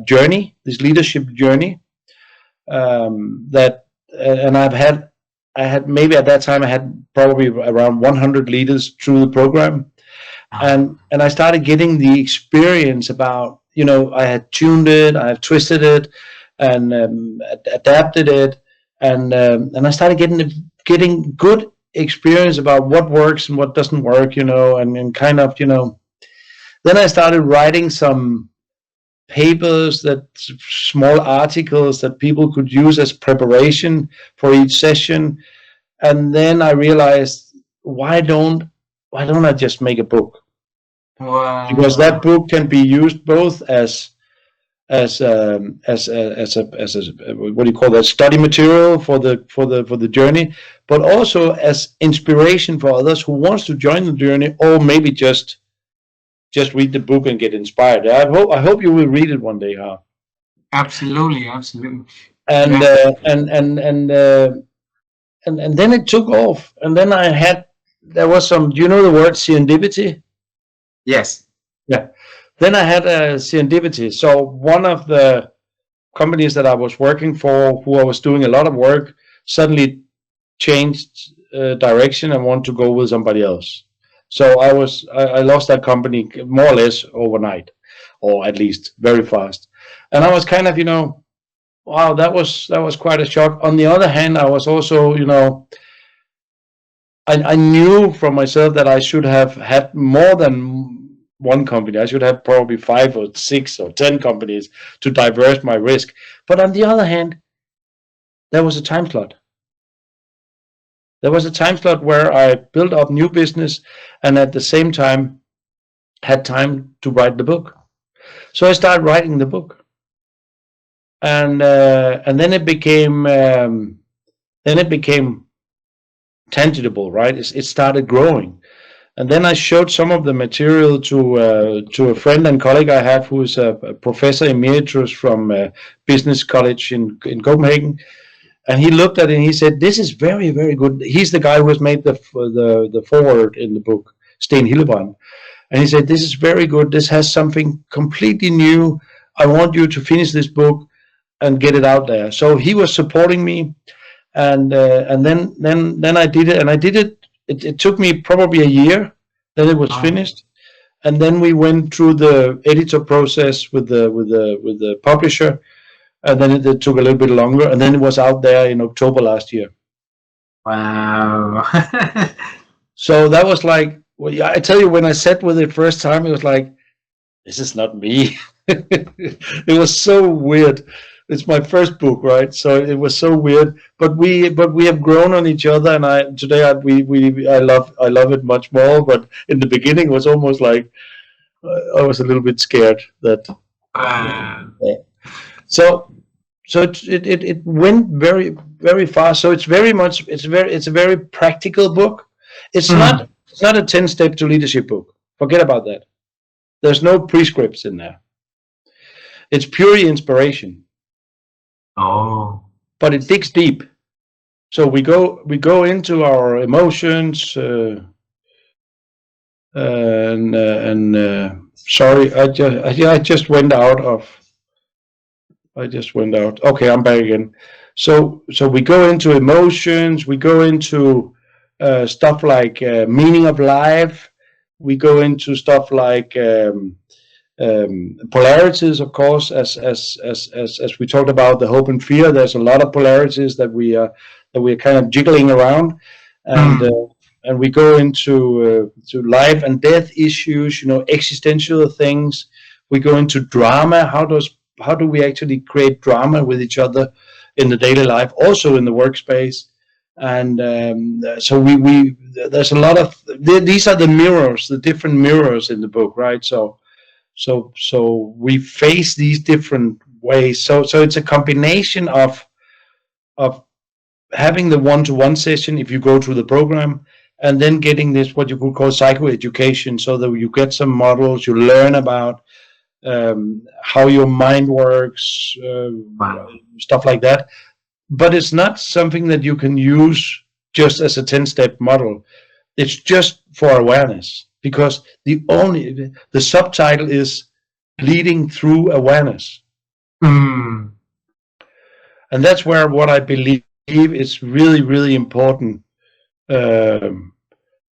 Speaker 2: journey, this leadership journey, that and I had maybe at that time I had probably around 100 leaders through the program,
Speaker 1: Ah.
Speaker 2: and I started getting the experience about, I had tuned it, I have twisted it, and adapted it, and I started getting good experience about what works and what doesn't work, and kind of, then I started writing some papers, that small articles that people could use as preparation for each session. And then I realized, why don't I just make a book? Because that
Speaker 1: Wow.
Speaker 2: book can be used both as a what do you call that, study material for the journey, but also as inspiration for others who wants to join the journey, or maybe just read the book and get inspired. I hope you will read it one day, huh?
Speaker 1: Absolutely, absolutely.
Speaker 2: And
Speaker 1: Yeah.
Speaker 2: uh, and and and uh, and then it took off, and then there was some, do you know the word serendipity?
Speaker 1: Yes.
Speaker 2: Yeah. Then I had a serendipity. So one of the companies that I was working for, who I was doing a lot of work, suddenly changed direction and wanted to go with somebody else. So I lost that company more or less overnight, or at least very fast. And I was kind of, wow, that was quite a shock. On the other hand, I was also, I knew from myself that I should have had more than one company. I should have probably 5 or 6 or 10 companies to diverse my risk. But on the other hand, there was a time slot. There was a time slot where I built up new business and at the same time had time to write the book. So I started writing the book, and then it became tangible, right? It started growing, and then I showed some of the material to a friend and colleague I have, who is a professor emeritus from business college in Copenhagen. And he looked at it and he said, "This is very, very good." He's the guy who has made the foreword in the book, Sten Hillebrand. And he said, "This is very good. This has something completely new. I want you to finish this book and get it out there." So he was supporting me, and then I did it, and I did it. It took me probably a year. Then it was
Speaker 1: Oh,
Speaker 2: finished, and then we went through the editor process with the publisher, and then it took a little bit longer, and then it was out there in October last year.
Speaker 1: wow.
Speaker 2: So that was like, well, yeah, I tell you, when I sat with it first time, it was like, this is not me. It was so weird. It's my first book, right? So it was so weird. But we have grown on each other, and I love it much more. But in the beginning, it was almost like I was a little bit scared that.
Speaker 1: Wow.
Speaker 2: So it went very, very fast. So it's a very practical book.
Speaker 1: Mm.
Speaker 2: It's not a 10 step to leadership book. Forget about that. There's no prescripts in there. It's purely inspiration,
Speaker 1: Oh.
Speaker 2: but it digs deep. So we go into our emotions, and sorry, I just went out of. I just went out. Okay, I'm back again. So we go into emotions. We go into stuff like meaning of life. We go into stuff like polarities, of course, as we talked about the hope and fear. There's a lot of polarities that we're kind of jiggling around, and
Speaker 1: Mm.
Speaker 2: and we go into to life and death issues, existential things. We go into drama. How do we actually create drama with each other in the daily life, also in the workspace? And so we there's a lot of these are the mirrors, the different mirrors in the book, right? So we face these different ways. So it's a combination of having the one-to-one session if you go through the program, and then getting this what you could call psychoeducation, so that you get some models, you learn about how your mind works,
Speaker 1: Wow.
Speaker 2: stuff like that. But it's not something that you can use just as a 10-step model. It's just for awareness, because the subtitle is leading through awareness.
Speaker 1: Mm.
Speaker 2: And that's where what I believe is really, really important um,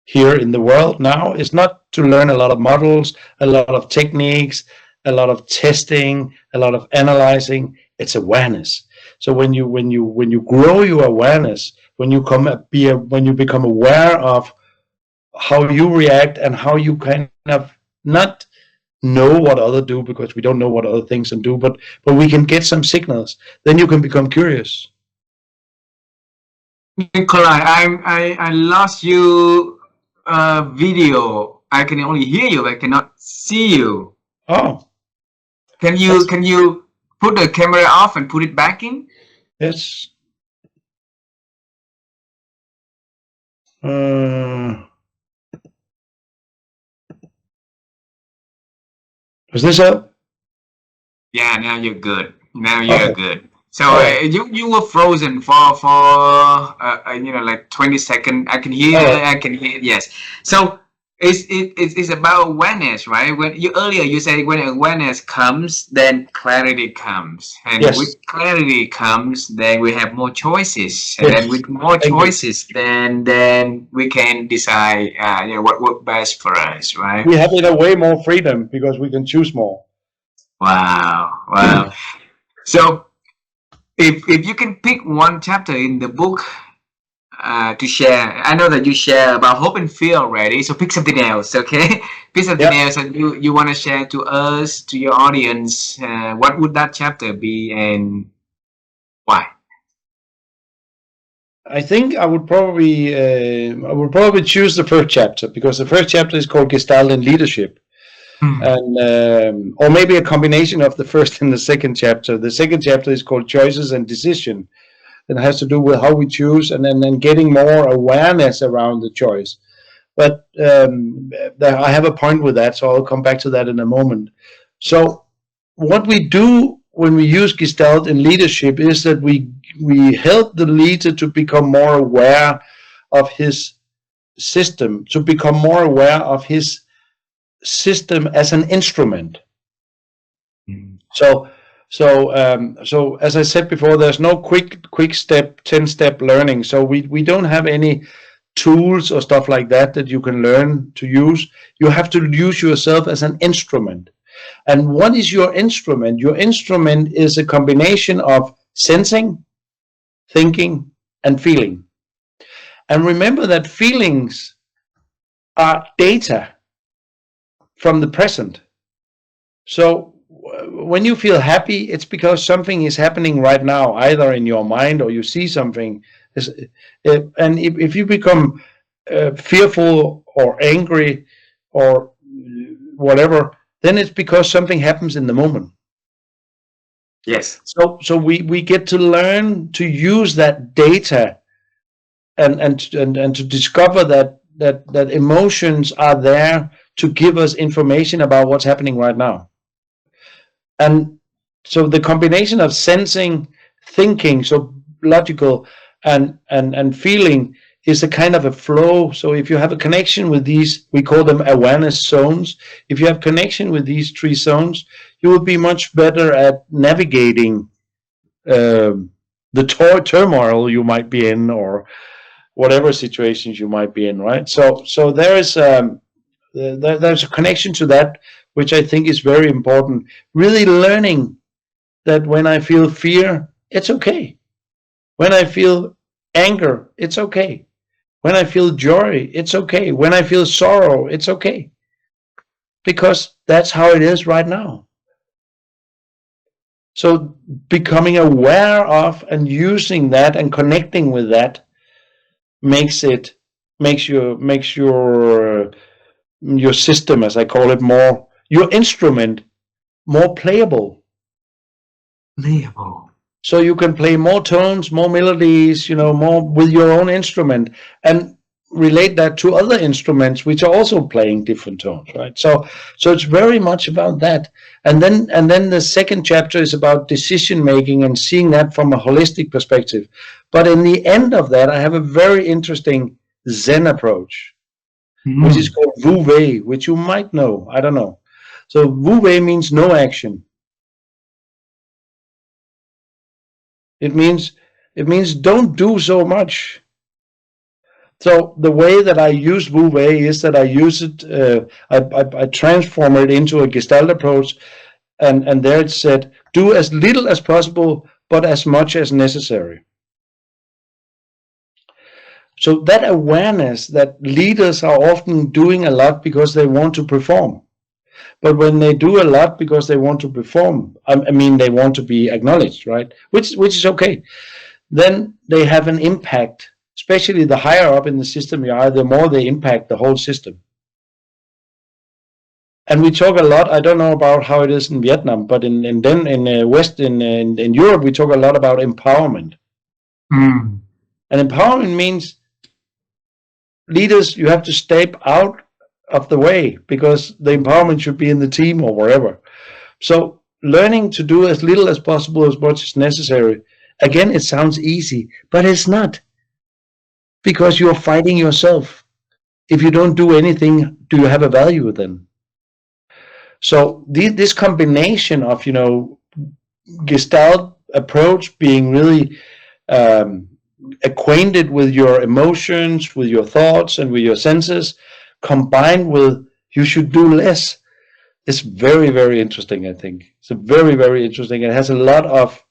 Speaker 2: here in the world now is not to learn a lot of models, a lot of techniques, a lot of testing, a lot of analyzing. It's awareness. So when you grow your awareness, when you become aware of how you react and how you kind of not know what others do, because we don't know what other things can do, but we can get some signals. Then you can become curious.
Speaker 1: Nikolaj, I lost you video. I can only hear you. I cannot see you.
Speaker 2: Oh,
Speaker 1: Can you
Speaker 2: that's
Speaker 1: can you put the camera off and put it back in?
Speaker 2: yes. Uh, was this up?
Speaker 1: Yeah, now you're good. Now you're
Speaker 2: Okay.
Speaker 1: good. So
Speaker 2: All right.
Speaker 1: you were frozen for like 20 seconds. I can hear.
Speaker 2: All right.
Speaker 1: I can hear. Yes. So it's about awareness, right? When you earlier you said when awareness comes, then clarity comes, and with
Speaker 2: Yes.
Speaker 1: clarity comes, then we have more choices, and then
Speaker 2: Yes.
Speaker 1: with more
Speaker 2: Thank you.
Speaker 1: choices, then we can decide what works best for us, right?
Speaker 2: We have in a way more freedom because we can choose more.
Speaker 1: Wow, wow. So if you can pick one chapter in the book to share. I know that you share about hope and fear already. So pick something else, okay? Pick something
Speaker 2: Yeah,
Speaker 1: else, and you want to share to us, to your audience. What would that chapter be, and why?
Speaker 2: I think I would probably choose the first chapter because the first chapter is called Gestalt and Leadership,
Speaker 1: Hmm.
Speaker 2: and or maybe a combination of the first and the second chapter. The second chapter is called Choices and Decision. It has to do with how we choose, and then getting more awareness around the choice. But I have a point with that, so I'll come back to that in a moment. So what we do when we use Gestalt in leadership is that we help the leader to become more aware of his system, to become more aware of his system as an instrument.
Speaker 1: Hmm.
Speaker 2: So so as I said before, there's no quick step 10-step learning. So we don't have any tools or stuff like that you can learn to use. You have to use yourself as an instrument. And what is your instrument? Your instrument is a combination of sensing, thinking, and feeling. And remember that feelings are data from the present. So when you feel happy, it's because something is happening right now, either in your mind or you see something. And if you become fearful or angry or whatever, then it's because something happens in the moment.
Speaker 1: Yes.
Speaker 2: So we get to learn to use that data and to discover that emotions are there to give us information about what's happening right now. And so the combination of sensing, thinking, so logical, and feeling is a kind of a flow. So if you have a connection with these, we call them awareness zones. If you have connection with these three zones, you will be much better at navigating the turmoil you might be in, or whatever situations you might be in, right? So there's a connection to that, which I think is very important. Really learning that when I feel fear, it's okay. When I feel anger, it's okay. When I feel joy, it's okay. When I feel sorrow, it's okay. Because that's how it is right now. So becoming aware of and using that and connecting with that makes it makes your system, as I call it, more your instrument more playable.
Speaker 1: Playable.
Speaker 2: So you can play more tones, more melodies, more with your own instrument, and relate that to other instruments which are also playing different tones, right? So it's very much about that. And then the second chapter is about decision making and seeing that from a holistic perspective. But in the end of that, I have a very interesting Zen approach, which is
Speaker 1: Hmm.
Speaker 2: called Wu Wei, which you might know. I don't know. So Wu Wei means no action. It means don't do so much. So the way that I use Wu Wei is that I use it, I transform it into a Gestalt approach, and there it said, do as little as possible, but as much as necessary. So that awareness that leaders are often doing a lot because they want to perform. But when they do a lot because they want to perform, I mean, they want to be acknowledged, right? Which is okay. Then they have an impact, especially the higher up in the system you are, the more they impact the whole system. And we talk a lot. I don't know about how it is in Vietnam, but in West in Europe we talk a lot about empowerment.
Speaker 1: Hmm.
Speaker 2: And empowerment means leaders, you have to step out of the way because the empowerment should be in the team or wherever. So learning to do as little as possible, as much as necessary. Again, it sounds easy, but it's not, because you're fighting yourself. If you don't do anything, do you have a value then? So this combination of Gestalt approach, being really um, acquainted with your emotions, with your thoughts, and with your senses, combined with you should do less, is very, very interesting. I think it's a very, very interesting. It has a lot of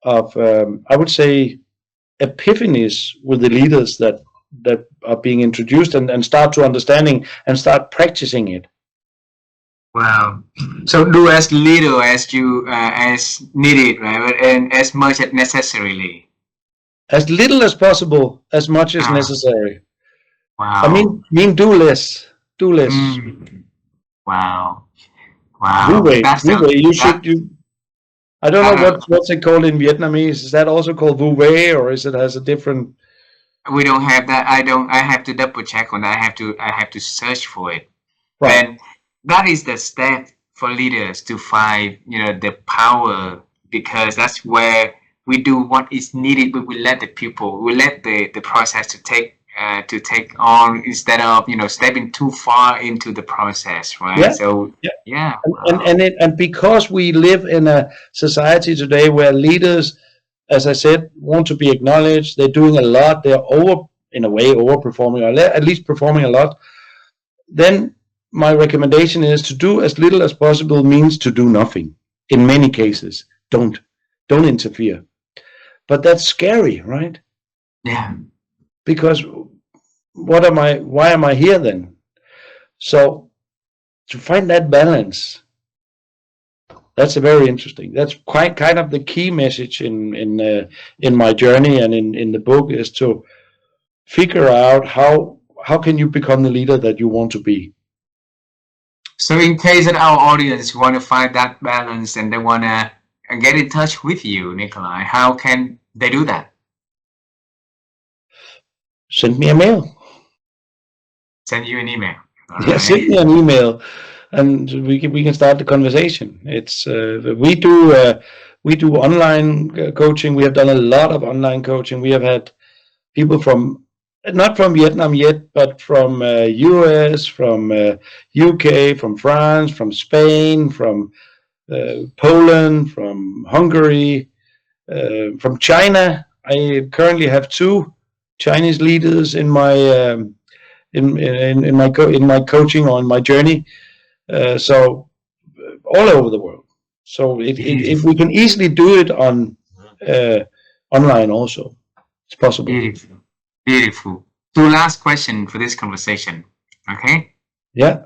Speaker 2: I would say epiphanies with the leaders that are being introduced, and start to understanding and start practicing it.
Speaker 1: Wow. So do as little as you as needed, right? And as much as necessarily.
Speaker 2: As little as possible, as much as
Speaker 1: Ah,
Speaker 2: necessary. I
Speaker 1: wow.
Speaker 2: mean, do less, do less.
Speaker 1: Mm, wow.
Speaker 2: Wu
Speaker 1: Wow.
Speaker 2: Wei,
Speaker 1: That's
Speaker 2: Wu
Speaker 1: the
Speaker 2: Wei. You
Speaker 1: that
Speaker 2: should you. I don't
Speaker 1: I
Speaker 2: know
Speaker 1: don't
Speaker 2: what's it called in Vietnamese. Is that also called Wu Wei, or is it has a different?
Speaker 1: we don't have that. I don't. I have to double check on that. I have to search for it.
Speaker 2: Right.
Speaker 1: And that is the step for leaders to find, the power, because that's where we do what is needed, but we let the people, we let the process to take on, instead of, stepping too far into the process, right?
Speaker 2: Yeah.
Speaker 1: So
Speaker 2: Yeah.
Speaker 1: yeah,
Speaker 2: And
Speaker 1: wow.
Speaker 2: and because we live in a society today where leaders, as I said, want to be acknowledged. They're doing a lot. They're over, in a way, overperforming, or at least performing a lot. Then my recommendation is to do as little as possible means to do nothing. In many cases, don't interfere. But that's scary, right?
Speaker 1: Yeah.
Speaker 2: Because what am I? Why am I here then? So to find that balance, that's a very interesting. That's quite kind of the key message in my journey and in the book, is to figure out how can you become the leader that you want to be.
Speaker 1: So in case that our audience want to find that balance and they want to get in touch with you, Nikolaj, how can they do that?
Speaker 2: Send me a mail.
Speaker 1: Send you an email. All
Speaker 2: Yeah,
Speaker 1: right.
Speaker 2: send me an email, and we can start the conversation. It's we do online coaching. We have done a lot of online coaching. We have had people from, not from Vietnam yet, but from US, from UK, from France, from Spain, from Poland, from Hungary, from China. I currently have two Chinese leaders in my in my coaching on my journey. So all over the world. So if we
Speaker 1: Beautiful.
Speaker 2: can easily do it on uh, online also, it's possible.
Speaker 1: Beautiful. Beautiful. So last question for this conversation. Okay.
Speaker 2: Yeah.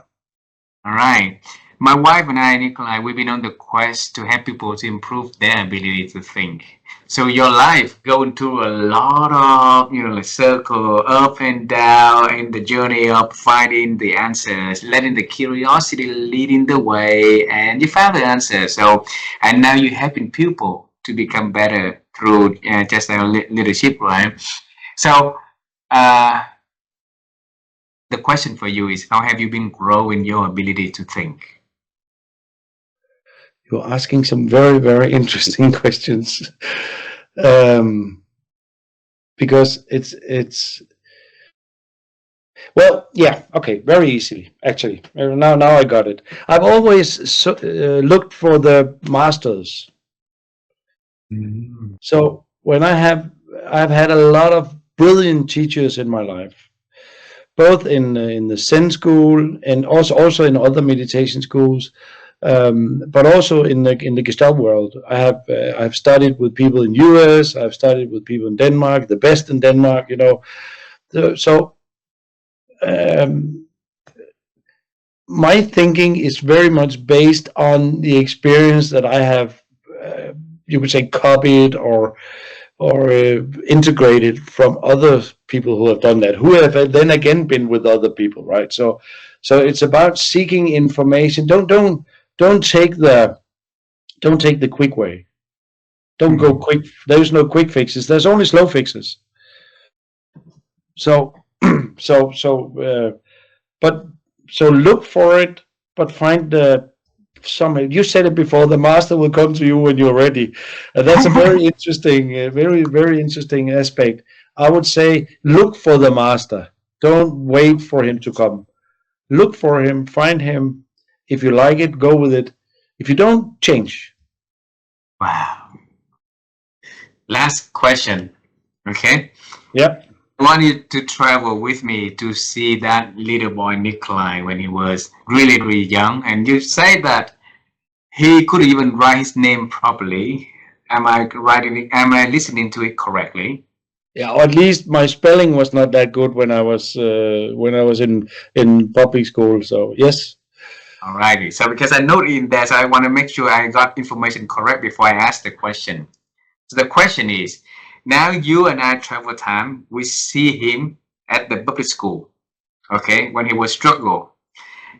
Speaker 1: All right. My wife and I, Nikolai, we've been on the quest to help people to improve their ability to think. So your life going through a lot of, like circle up and down in the journey of finding the answers, letting the curiosity leading the way, and you found the answer. So, and now you're helping people to become better through just leadership, right? So, uh, the question for you is, how have you been growing your ability to think?
Speaker 2: You're asking some very, very interesting questions. Um, because it's well, yeah, okay, very easily actually. Now I got it. I've always looked for the masters.
Speaker 1: Mm.
Speaker 2: So when I've had a lot of brilliant teachers in my life, both in the Zen school and also in other meditation schools, but also in the Gestalt world. I've studied with people in US. I've studied with people in Denmark, the best in Denmark. So um, my thinking is very much based on the experience that I have. You could say copied or integrated from other people who have done that, who have then again been with other people, right? So it's about seeking information. Don't take the don't take the quick way. Don't go
Speaker 1: Mm.
Speaker 2: quick. There's no quick fixes. There's only slow fixes. So so but so look for it, but find the some. You said it before. The master will come to you when you're ready. That's a very interesting, very interesting aspect. I would say look for the master. Don't wait for him to come. Look for him. Find him. If you like it, go with it. If you don't, change.
Speaker 1: Wow. Last question. Okay.
Speaker 2: Yeah.
Speaker 1: I want you to travel with me to see that little boy Nikolai when he was really, really young. And you say that he could even write his name properly. Am I listening to it correctly?
Speaker 2: Yeah, or at least my spelling was not that good when I was in public school. So yes,
Speaker 1: Alrighty. So because I note in there, so I want to make sure I got information correct before I ask the question. So the question is, now you and I travel time, we see him at the public school, okay, when he was struggle,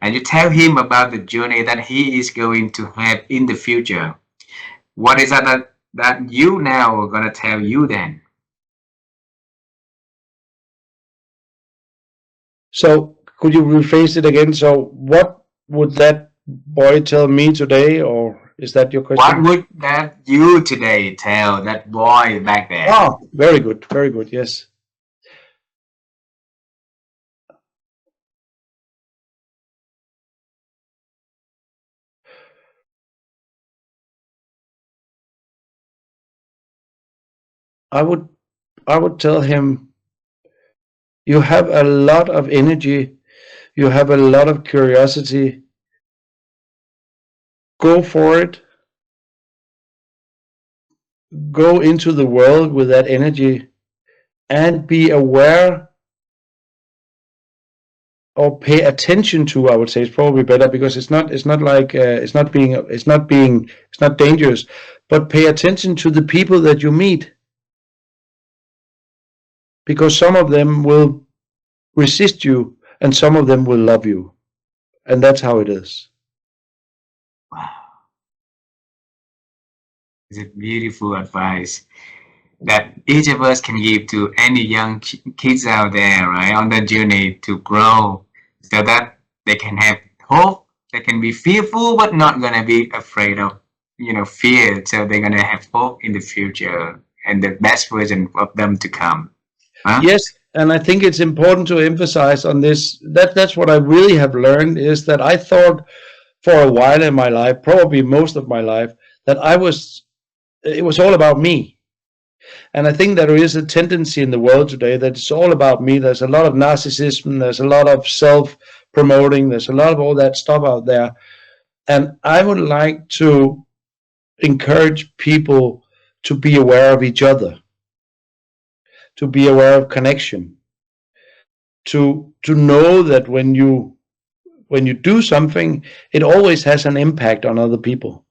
Speaker 1: and you tell him about the journey that he is going to have in the future. What is that you now are gonna tell you then?
Speaker 2: so could you rephrase it again? So what would that boy tell me today, or is that your
Speaker 1: What
Speaker 2: question?
Speaker 1: would that you today tell that boy back then?
Speaker 2: Ah, very good, very good. Yes, I would I would tell him, you have a lot of energy, you have a lot of curiosity. Go for it. Go into the world with that energy and be aware, or pay attention to, I would say, it's probably better, because it's not like it's not dangerous, but pay attention to the people that you meet, because some of them will resist you and some of them will love you, and that's how it is.
Speaker 1: Wow, it's a beautiful advice that each of us can give to any young kids out there, right, on the journey to grow, so that they can have hope, they can be fearful, but not gonna be afraid of, fear. So they're gonna have hope in the future and the best version of them to come. Huh?
Speaker 2: Yes, and I think it's important to emphasize on this, that's what I really have learned, is that I thought for a while in my life, probably most of my life, that it was all about me. And I think there is a tendency in the world today that it's all about me. There's a lot of narcissism, there's a lot of self promoting, there's a lot of all that stuff out there. And I would like to encourage people to be aware of each other, to be aware of connection, to know that when you do something, it always has an impact on other people.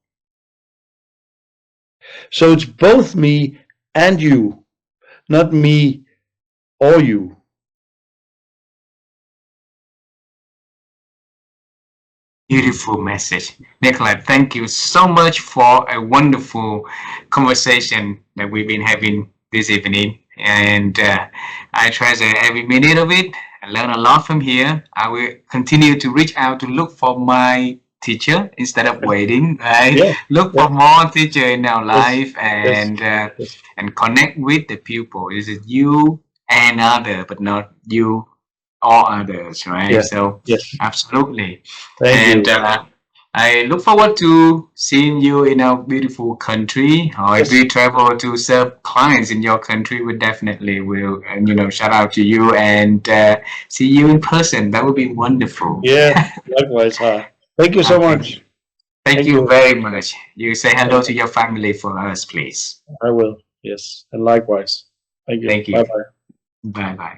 Speaker 2: So it's both me and you, not me or you.
Speaker 1: Beautiful message. Nikolaj, thank you so much for a wonderful conversation that we've been having this evening. And I treasure every minute of it. I learn a lot from here. I will continue to reach out to look for my teacher instead of waiting. Right?
Speaker 2: Yeah,
Speaker 1: Look
Speaker 2: yeah,
Speaker 1: for more teacher in our
Speaker 2: yes,
Speaker 1: life,
Speaker 2: yes, yes.
Speaker 1: and connect with the pupil. This is you and other, but not you or others, right?
Speaker 2: Yeah,
Speaker 1: So
Speaker 2: yes.
Speaker 1: absolutely.
Speaker 2: Thank
Speaker 1: And
Speaker 2: you.
Speaker 1: I look forward to seeing you in our beautiful country. Or if
Speaker 2: Yes.
Speaker 1: we travel to serve clients in your country, we definitely will, shout out to you and see you in person. That would be wonderful.
Speaker 2: Yeah, likewise. Thank you so
Speaker 1: Okay.
Speaker 2: much.
Speaker 1: Thank
Speaker 2: Thank
Speaker 1: you
Speaker 2: you.
Speaker 1: very much. You say hello to
Speaker 2: Bye-bye.
Speaker 1: your family for us, please.
Speaker 2: I will. Yes, and likewise. Thank you.
Speaker 1: Thank you.
Speaker 2: Bye bye.
Speaker 1: Bye bye.